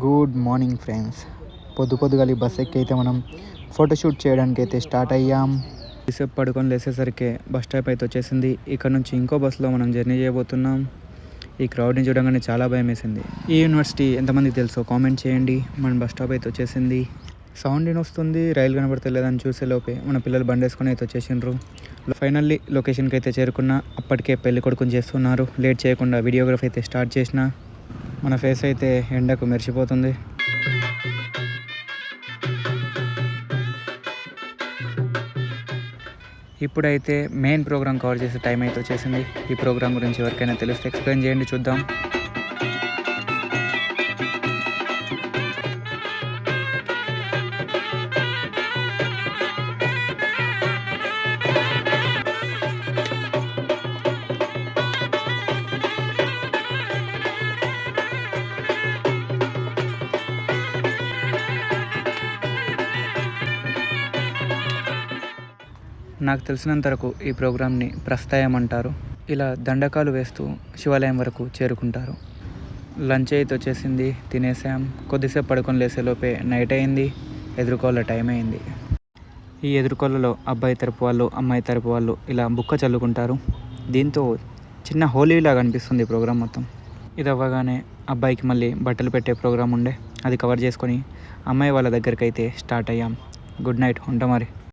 Good morning friends. పొద్దుగాలి bus ఎక్కి అయితే మనం ఫోటోషూట్ చేయడానికి అయితే స్టార్ట్ అయ్యాం. సేపు పడుకొని లేసేసరికి బస్ స్టాప్ అయితే వచ్చేసింది. ఇక్కడ నుంచి ఇంకో బస్సులో మనం జర్నీ చేయబోతున్నాం. ఈ క్రౌడ్ని చూడగానే చాలా భయం వేసింది. ఈ యూనివర్సిటీ ఎంతమందికి తెలుసో కామెంట్ చేయండి. మన బస్ స్టాప్ అయితే వచ్చేసింది. సౌండ్ వస్తుంది, రైలు కనబడతలేదని చూసే లోపే మన పిల్లలు బండి వేసుకొని అయితే వచ్చేసిండ్రు. ఫైనల్లీ లొకేషన్కి అయితే చేరుకున్న. అప్పటికే పెళ్లి కొడుకుని చేస్తున్నారు. లేట్ చేయకుండా వీడియోగ్రఫీ అయితే స్టార్ట్ చేసిన. మన ఫేస్ అయితే ఎండకు మెరిసిపోతుంది. ఇప్పుడైతే మెయిన్ ప్రోగ్రామ్ కవర్ చేసే టైం అయితే వచ్చేసింది. ఈ ప్రోగ్రామ్ గురించి ఎవరికైనా తెలిస్తే ఎక్స్ప్లెయిన్ చేయండి, చూద్దాం. నాకు తెలిసినంత వరకు ఈ ప్రోగ్రామ్ని ప్రస్థాయం అంటారు. ఇలా దండకాలు వేస్తూ శివాలయం వరకు చేరుకుంటారు. లంచ్ అయితే వచ్చేసింది, తినేసాం. కొద్దిసేపు పడుకొని లేసేలోపే నైట్ అయింది. ఎదుర్కోళ్ళ టైం అయింది. ఈ ఎదుర్కోళ్ళలో అబ్బాయి తరపు వాళ్ళు, అమ్మాయి తరపు వాళ్ళు ఇలా బుక్క చల్లుకుంటారు. దీంతో చిన్న హోలీలాగా అనిపిస్తుంది ప్రోగ్రామ్ మొత్తం. ఇది అవ్వగానే అబ్బాయికి మళ్ళీ బట్టలు పెట్టే ప్రోగ్రామ్ ఉండే, అది కవర్ చేసుకొని అమ్మాయి వాళ్ళ దగ్గరికి అయితే స్టార్ట్ అయ్యాం. గుడ్ నైట్, ఉంటా మరి.